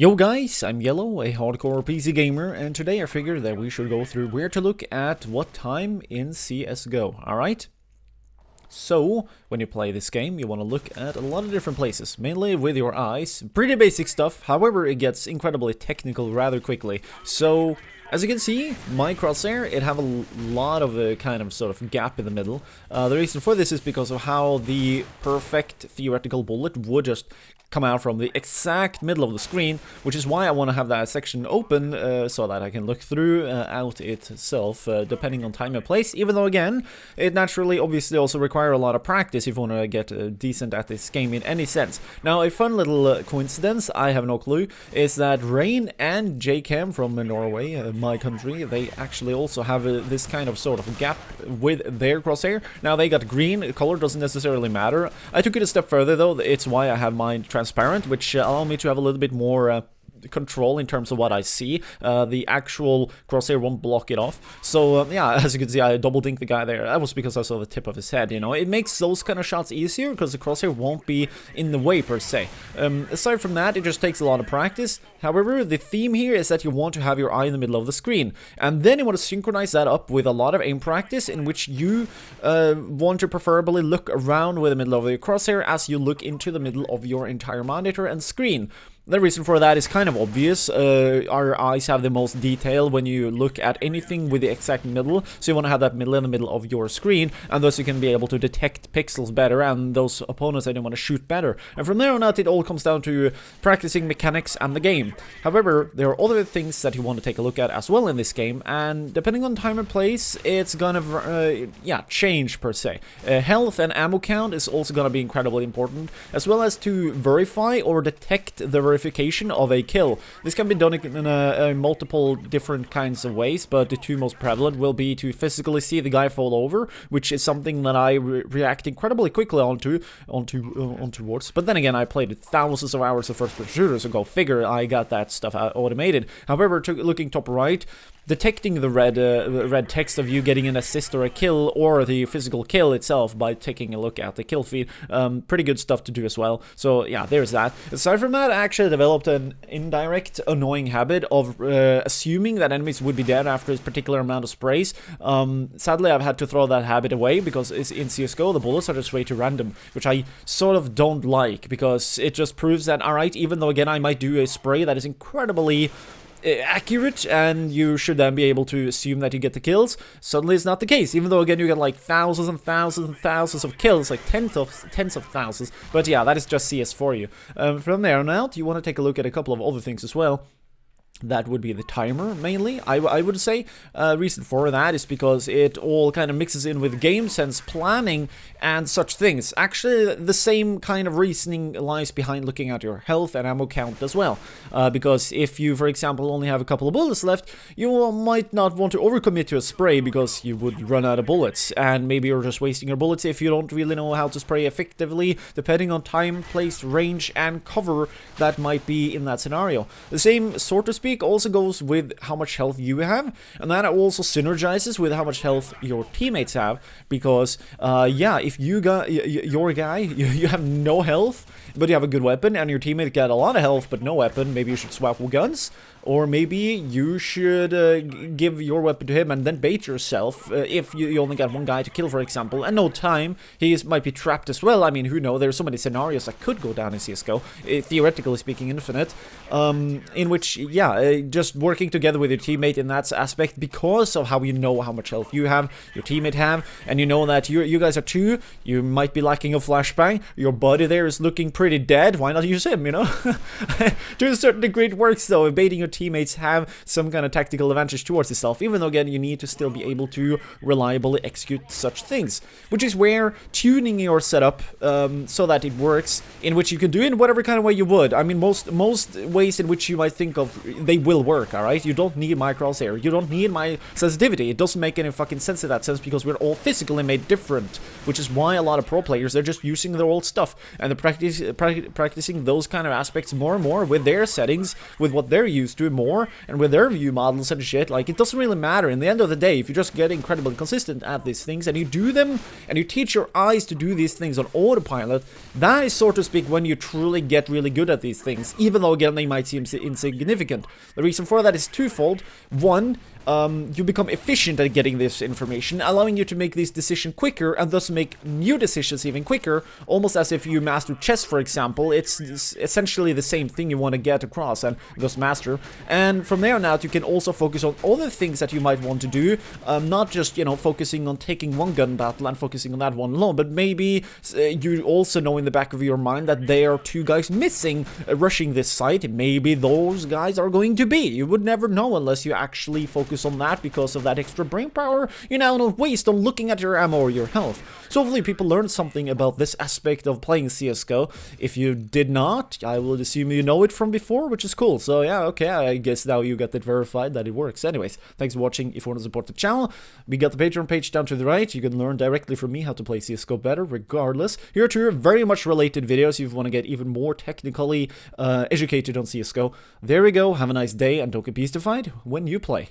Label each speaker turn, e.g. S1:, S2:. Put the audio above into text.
S1: Yo guys, I'm Yellow, a hardcore PC gamer, and today I figured that we should go through where to look at what time in CSGO, alright? So, when you play this game, you want to look at a lot of different places, mainly with your eyes. Pretty basic stuff, however it gets incredibly technical rather quickly. So, as you can see, my crosshair, it have a lot of a kind of sort of gap in the middle. The reason for this is because of how the perfect theoretical bullet would just come out from the exact middle of the screen, which is why I want to have that section open so that I can look through out itself, depending on time and place, even though again, it naturally obviously also requires a lot of practice if you want to get decent at this game in any sense. Now, a fun little coincidence, I have no clue, is that Rain and JCam from Norway, my country, they actually also have this kind of sort of gap with their crosshair. Now, they got green, color doesn't necessarily matter. I took it a step further though, it's why I have mine transparent, which allow me to have a little bit more control in terms of what I see. The actual crosshair won't block it off. So yeah, as you can see, I double dinked the guy there. That was because I saw the tip of his head, you know. It makes those kind of shots easier because the crosshair won't be in the way per se. Aside from that, it just takes a lot of practice. However, the theme here is that you want to have your eye in the middle of the screen, and then you want to synchronize that up with a lot of aim practice in which you want to preferably look around with the middle of your crosshair as you look into the middle of your entire monitor and screen. The reason for that is kind of obvious. Our eyes have the most detail when you look at anything with the exact middle, so you want to have that middle in the middle of your screen, and thus you can be able to detect pixels better and those opponents that you want to shoot better. And from there on out, it all comes down to practicing mechanics and the game. However, there are other things that you want to take a look at as well in this game, and depending on time and place, it's gonna change per se. Health and ammo count is also gonna be incredibly important, as well as to verify or detect the verification of a kill. This can be done in multiple different kinds of ways, but the two most prevalent will be to physically see the guy fall over, which is something that I react incredibly quickly ontowards. But then again, I played thousands of hours of first-person shooters, so go figure, I got that stuff automated. However, looking top right, detecting the red text of you getting an assist or a kill, or the physical kill itself by taking a look at the kill feed, pretty good stuff to do as well. So yeah, there's that. Aside from that, I actually developed an indirect annoying habit of assuming that enemies would be dead after a particular amount of sprays. Sadly, I've had to throw that habit away because in CSGO the bullets are just way too random, which I sort of don't like, because it just proves that, alright, even though again I might do a spray that is incredibly accurate and you should then be able to assume that you get the kills, suddenly it's not the case, even though again you get like thousands and thousands and thousands of kills, like tens of thousands. But yeah, that is just CS for you. From there on out, you want to take a look at a couple of other things as well. That would be the timer, mainly, I would say. Reason for that is because it all kind of mixes in with game sense planning and such things. Actually, the same kind of reasoning lies behind looking at your health and ammo count as well. Because if you, for example, only have a couple of bullets left, you might not want to overcommit to a spray because you would run out of bullets. And maybe you're just wasting your bullets if you don't really know how to spray effectively, depending on time, place, range, and cover that might be in that scenario. The same, so to speak, also goes with how much health you have, and that also synergizes with how much health your teammates have, because yeah, if you got your guy, you have no health but you have a good weapon, and your teammate got a lot of health but no weapon, maybe you should swap guns. Or maybe you should give your weapon to him and then bait yourself if you only got one guy to kill, for example, and no time. He might be trapped as well. I mean, who knows? There's so many scenarios that could go down in CSGO, theoretically speaking, infinite, in which, yeah, just working together with your teammate in that aspect, because of how you know how much health you have, your teammate have, and you know that you guys are two, you might be lacking a flashbang, your buddy there is looking pretty dead, why not use him, you know? To a certain degree it works though, if baiting your teammates have some kind of tactical advantage towards yourself, even though again you need to still be able to reliably execute such things, which is where tuning your setup so that it works, in which you can do it in whatever kind of way you would. I mean, most ways in which you might think of, they will work, alright? You don't need my crosshair, you don't need my sensitivity. It doesn't make any fucking sense in that sense, because we're all physically made different, which is why a lot of pro players, they're just using their old stuff, and they're practicing those kind of aspects more and more with their settings, with what they're used do more, and with their view models and shit, like, it doesn't really matter. In the end of the day, if you just get incredibly consistent at these things, and you do them, and you teach your eyes to do these things on autopilot, that is, so to speak, when you truly get really good at these things, even though, again, they might seem insignificant. The reason for that is twofold. One, you become efficient at getting this information, allowing you to make these decisions quicker, and thus make new decisions even quicker, almost as if you master chess, for example. It's essentially the same thing you want to get across and thus master. And from there on out, you can also focus on other things that you might want to do, not just, you know, focusing on taking one gun battle and focusing on that one alone, but maybe you also know in the back of your mind that there are two guys missing rushing this site. Maybe those guys are going to be. You would never know unless you actually focus on that, because of that extra brain power you now don't waste on looking at your ammo or your health. So hopefully people learned something about this aspect of playing CSGO. If you did not, I will assume you know it from before, which is cool. So yeah, okay, I guess now you got it verified that it works. Anyways, thanks for watching. If you want to support the channel, we got the Patreon page down to the right. You can learn directly from me how to play CSGO better, regardless. Here are two very much related videos if you want to get even more technically educated on CSGO. There we go. Have a nice day, and don't get beastified when you play.